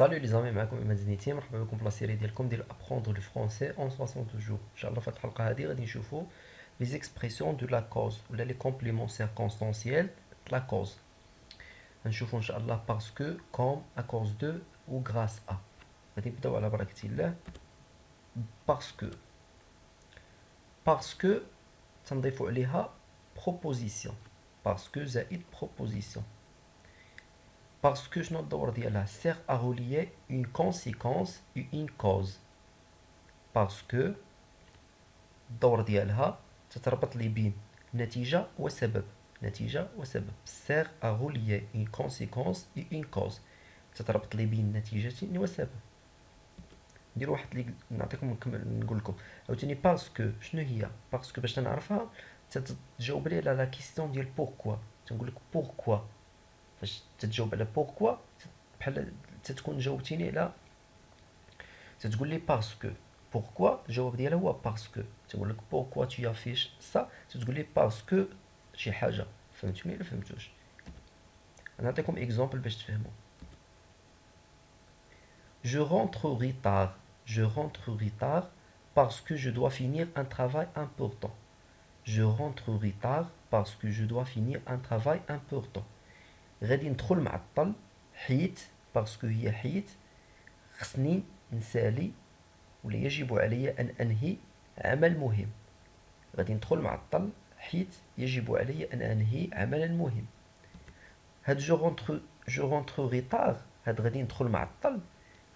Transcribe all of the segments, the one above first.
Salut les amis, معكم إماد زنيتي. مرحبا بكم في لاسيري ديالكم ديال ابخوندر لو فرونسي اون 60 جور. ان شاء الله في هاد الحلقه هادي غادي نشوفوا لي زيكسبرسيون دو لا كوز ولا لي كومبليمون سيركونستانسييل د لا كوز. غنشوفوا ان شاء الله باسكو كوم ا كوز دو و غراس ا. غادي نبداو على بركه الله. باسكو باسكو تنضيفوا عليها بروبوزيسيون. باسكو زائد بروبوزيسيون. Parce que شنو الدور ديالها sert à relier une conséquence et une cause. Parce que الدور ديالها تتربط لي بين نتيجة وسبب. نتيجة وسبب sert à relier une conséquence et une cause. تتربط لي بين نتيجة وسبب. ندير واحد اللي نعطيكم نقول لكم عاوتاني باسكو شنو هي. باسكو باش تنعرفها تتجاوب لي على لا كيستيون ديال بوركوا. تنقول لك بوركوا. فاش تتجاوب على بوركوا بحال تتكون جاوبتيني على تتقول لي باسكو. بوركوا الجواب ديالها هو باسكو. تقول لك بوركوا tu affiches ça تتقول لي باسكو شي حاجه. فهمتوني ولا فهمتوش؟ نعطيكم اكزامبل باش تفهموا. Je rentre en retard. Je rentre en retard parce que je dois finir un travail important. Je rentre en retard parce que je dois finir un travail important. غادي ندخل معطل حيت باسكو هي حيت خصني نسالي ولا يجب علي أن أنهي عمل مهم. غادي ندخل معطل حيت يجب علي أن أنهي عملا مهم. هاد جو رونتر ريتار هاد غادي ندخل معطل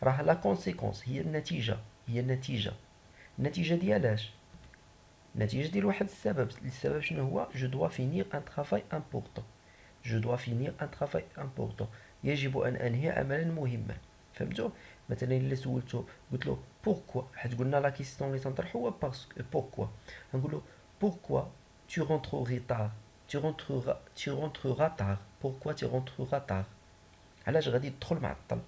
راه لا كونسيكونس هي النتيجة. هي النتيجة. النتيجة ديالاش؟ النتيجة ديال واحد السبب. السبب شنو هو؟ جو دوا فينير ان ترافاي امبورطون. جو دوا فينير ان ترافاي امبورطون. يجب أن أنهي عملا مهما. فهمتوا؟ مثلا الا سولتو قلت له بوركوا حيت قلنا لا كيستيون اللي تنطرحو هو باسكو بوركوا. غنقول له بوركوا tu rentres au retard. Tu rentreras tard. Pourquoi tu rentreras tard؟ علاش غادي تدخل معطل؟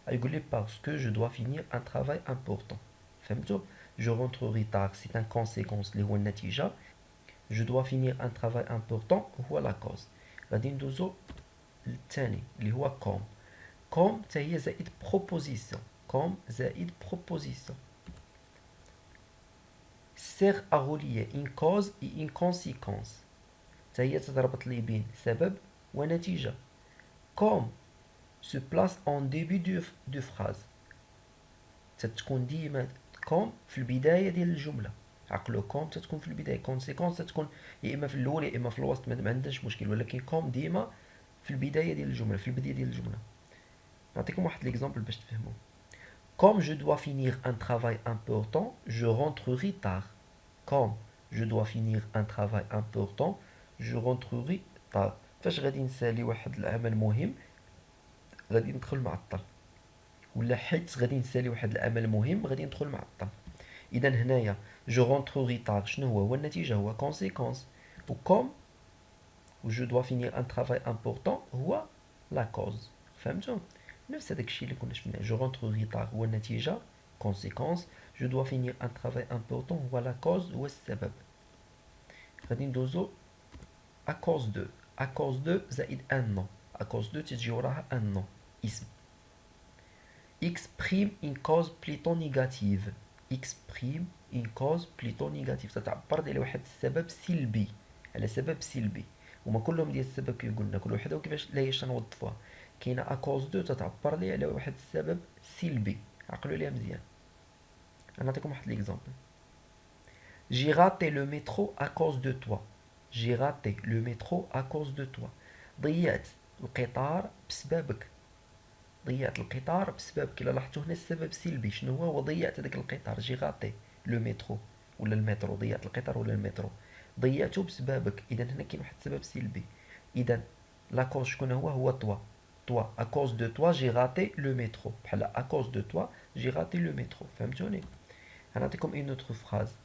يقول لي باسكو جو دوا فينير ان ترافاي امبورطون. فهمتوا؟ جو rentre au retard سي ان كونسيكونس اللي هو النتيجة. جو دوا فينير ان ترافاي امبورطون هو لا كوز. غادي ندوزو للثاني اللي هو كوم. كوم حتى هي زائد بروبوزيسيون. كوم زائد بروبوزيسيون sert à relier une cause et une conséquence. حتى هي تتربط لي بين سبب ونتيجة. كوم se place en début de phrase. تتكون ديما كوم في البداية ديال الجملة. عقلو كوم تتكون في البداية. كونسيكونس تتكون يا إما في الأول يا إما في الوسط. ما عندهاش مشكل. ولكن كوم ديما في البداية ديال الجملة. في البداية ديال الجملة. نعطيكم واحد ليكزامبل باش تفهموا. Comme je dois finir un travail important, je rentrerai tard. Comme je dois finir un travail important, je rentrerai tard. فاش غادي نسالي واحد العمل مهم غادي ندخل معطل. ولا حيت غادي نسالي واحد العمل مهم غادي ندخل معطل. اذا هنايا جو رونتري تار شنو هو النتيجه؟ هو كونسيكونس. وكوم و جو دوا فينير ان ترافاي امبورطون هو لا كوز. فهمتوا؟ نفس هذاك الشيء اللي كنا شفناه. جو رونتر ريتار هو النتيجة كونسيكونس. جو دوا فينير ان ترافاي امبورطون هو لا كوز هو السبب. غادي ندوزو ا كوز دو. ا كوز دو زائد ان نون. ا كوز دو تجي وراها ان نون اسم. exprime une cause plutôt négative. exprime une cause plutôt négative تتعبر على واحد السبب سلبي. على سبب سلبي. هما كلهم ديال السبب كي قلنا كل وحده وكيفاش لا هي تنوظفوها. كاينه اكوز دو تتعبر لي على واحد السبب سلبي. عقلوا ليها مزيان. نعطيكم واحد ليكزامبل. J'ai raté le métro à cause de toi. J'ai raté le métro à cause de toi. ضيعت القطار بسببك. ضيعت القطار بسببك. الا لاحظتوا هنا السبب سلبي شنو هو ضيعت هذاك القطار. جي غاتي لو مترو ولا المترو. ضيعت القطار ولا المترو ضيعته بسببك. اذا هنا كاين واحد السبب سلبي. اذا لا كوز شكون هو توا. توا ا كوز دو توا جي غاتي لو مترو. بحال ا كوز دو توا جي غاتي لو مترو. فهمتوني؟ غنعطيكم اون اوتر فراز.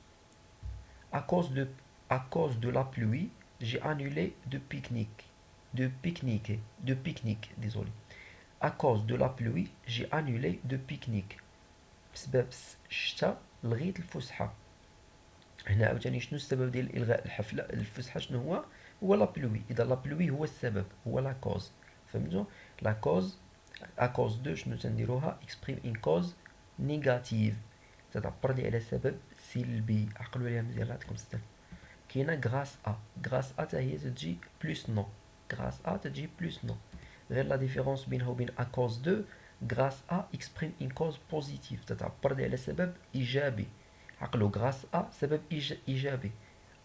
ا كوز دو ا كوز دو لا بلوي جي انولي دو بيكنيك. دو بيكنيك دو بيكنيك ديزولي. À cause de la pluie, j'ai annulé de pique-nique. بسبب الشتاء لغيت الفسحة. هنا عاوتاني شنو السبب ديال إلغاء الحفلة الفسحة شنو هو لا بلوي. إذا لا بلوي هو السبب هو لا كوز. فهمتوا؟ لا كوز à cause de شنو تنديروها exprime une cause négative تتعبر لي على سبب سلبي. عقلوا عليها مزيان عطيكم ستة. كاينه غراس ا حتى هي تجي بلوس نو. غراس ا تجي بلوس نو. غير لا ديفيرونس بينها وبين ا كوز دو غراس ا اكسبريم ان كوز بوزيتيف تتعبر لي على سبب ايجابي. عقلوا غراس ا سبب ايجابي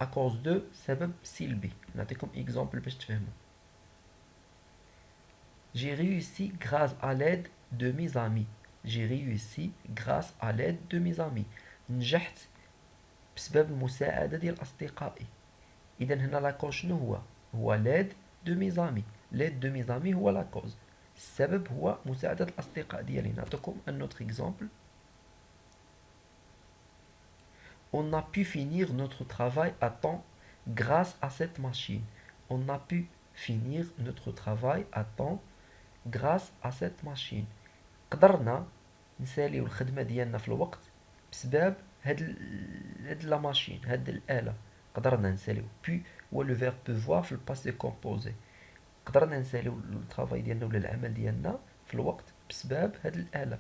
ا كوز دو سبب سلبي. نعطيكم اكزامبل باش تفهموا. J'ai réussi grâce à l'aide de mes amis. J'ai réussi grâce à l'aide de mes amis. نجحت بسبب المساعدة ديال أصدقائي. إذا هنا لاكوز شنو هو؟ هو لاد دو ميزامي. لاد دو ميزامي هو لاكوز. السبب هو مساعدة الأصدقاء ديالي. نعطيكم un autre exemple. On a pu finir notre travail à temps grâce à cette machine. On a pu finir notre travail à temps grâce à cette machine. قدرنا نساليو الخدمة ديالنا في الوقت بسبب هاد لا ماشين، هاد الآلة. قدرنا نساليو بي هو لو فيرب بوفوار في الباسي كومبوزي. قدرنا نساليو الترافاي ديالنا ولا العمل ديالنا في الوقت بسبب هاد الآلة.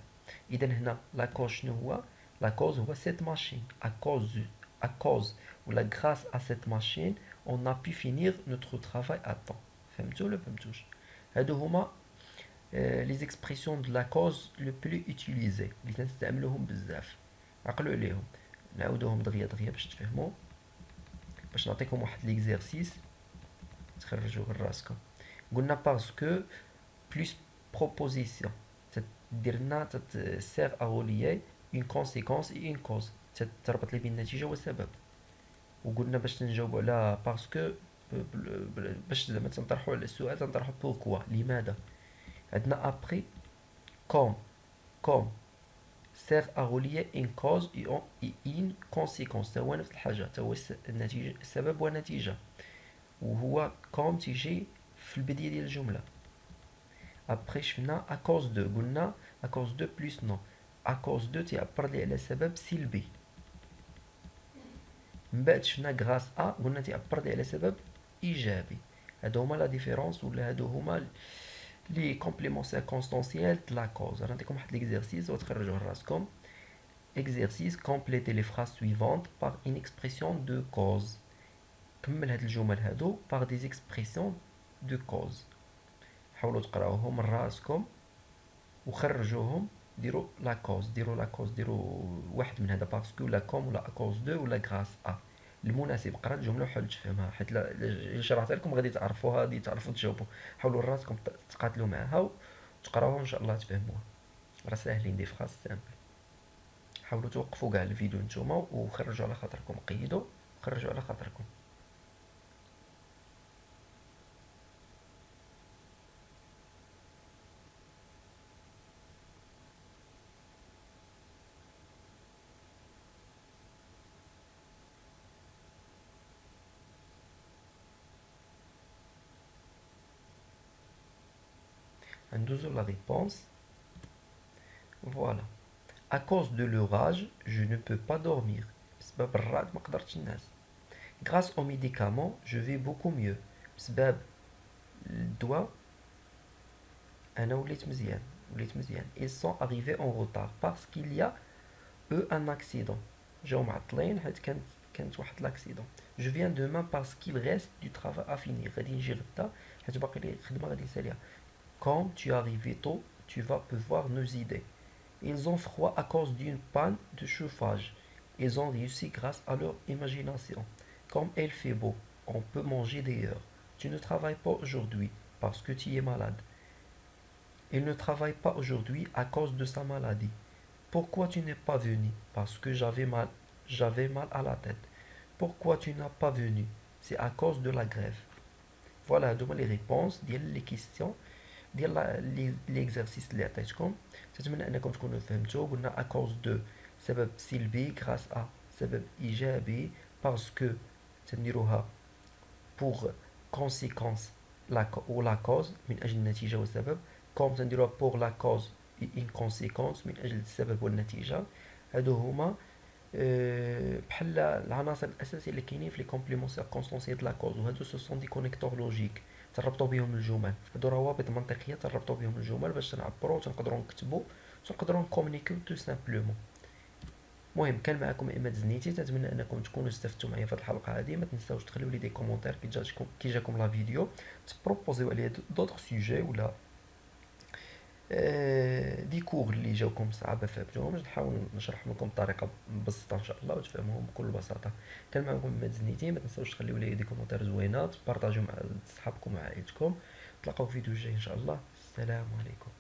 إذا هنا لا كوز شنو هو؟ لا كوز هو سيت ماشين. à cause ولا grâce à cette machine on a pu finir notre travail à temps. فهمتوا ولا فهمتوش؟ هادو هما لي زيكسبرسيون دو لا كوز لو بلو اوتيليزي اللي تنستعملوهم بزاف. عقلوا عليهم. نعاودوهم دغيا باش تفهموا. باش نعطيكم واحد ليكزيرسيس تخرجوه لراسكم. قلنا باسكو بلوس بروبوزيسيون تدير لنا تسير ا روليي اون كونسيكونس اي اون كوز تربط لي بين النتيجه والسبب. وقلنا باش نجاوبوا على باسكو باش زعما تنطرحوا على السؤال تنطرحوا بوركوا لماذا. عندنا ابري كوم سير ا روليي ان كوز اي ان كونسيكونس. هو نفس الحاجه، هو النتيجه السبب والنتيجه. وهو كوم تيجي في البدايه ديال الجمله. ابري شفنا ا كوز دو، قلنا ا كوز دو بلس نو. ا كوز دو تيعبر لي على سبب سلبي. من بعد شفنا غراس ا قلنا تيعبر لي على سبب ايجابي. هادو هما لا ديفيرونس ولا هادو هما لي كومبليمون سيركونستانسيال د لا كوز. نعطيكم واحد ليكزيرسيس وتخرجوه لراسكم. exercice complétez les phrases suivantes par une expression de cause. كمل هاد الجمل هادو par des expressions de cause. حاولوا تقراوهم راسكم وخرجوهم. ديروا لا كوز، ديروا واحد من هذا باسكو لا كوم ولا كوز دو ولا غراس ا. المناسب قرا الجمله وحاول تفهمها، حيت لا شرحتها لكم غادي تعرفوها، غادي تعرفوا تجاوبوا. حاولوا راسكم تقاتلوا معها وتقراوها ان شاء الله تفهموها. راه ساهلين، دي فراس سامبل. حاولوا توقفوا كاع الفيديو نتوما وخرجوا على خاطركم، قيدوا خرجوا على خاطركم. ندوزو la réponse. Voilà. À cause de l'orage, je ne peux pas dormir. بسبب الرعد ما قدرتش نعس. Grâce aux médicaments, je vais beaucoup mieux. بسبب الدواء أنا وليت مزيان. Ils sont arrivés en retard parce qu'il y a eu un accident. جاو معطلين حيت كانت واحد لاكسيدون. Je viens demain parce qu'il reste du travail à finir. غادي نجي غدا حيت باقي لي خدمة غادي نساليها. Comme tu es arrivé tôt, tu vas pouvoir nous aider. Ils ont froid à cause d'une panne de chauffage. Ils ont réussi grâce à leur imagination. Comme il fait beau, on peut manger dehors. Tu ne travailles pas aujourd'hui parce que tu es malade. Il ne travaille pas aujourd'hui à cause de sa maladie. Pourquoi tu n'es pas venu? Parce que j'avais mal à la tête. Pourquoi tu n'as pas venu? C'est à cause de la grève. Voilà, donne les réponses, les questions ديال ليكزارسيس اللي عطيتكم. نتمنى انكم تكونوا فهمتوا. قلنا ا كوز دو سبب سلبي، غراس ا سبب ايجابي، باسكو تنديروها بوغ كونسيكونس و لا كوز من اجل النتيجه والسبب. كوم تنديروها بوغ لا كوز اي ان كونسيكونس من اجل السبب والنتيجه. هادو هما بحال العناصر الاساسيه اللي كاينين في لي كومبليمون سيركونستانسيال د لا كوز، وهادو سو سون دي كونيكتور لوجيك تربطوا بهم الجمل. هادو روابط منطقيه تربطوا بهم الجمل باش تنعبروا وتنقدروا نكتبوا وتنقدروا نكومونيكيو تو سامبلومون. المهم كان معكم عماد الزنيتي، تنتمنى انكم تكونوا استفدتوا معايا في هذه الحلقه هذه. ما تنساوش تخليو لي دي كومونتير كي جاكم لا فيديو، تبروبوزيو عليا دوطخ سوجي ولا دي كور اللي جاوكم صعابه فهمتوهم، نحاول نشرح لكم بطريقه مبسطه ان شاء الله وتفهموهم بكل بساطه. كان معكم عماد الزنيتي، ما تنساوش تخليو لي دي كومونتير زوينات، بارطاجيو مع صحابكم ومع عائلتكم. نتلاقاو في فيديو جاي ان شاء الله. السلام عليكم.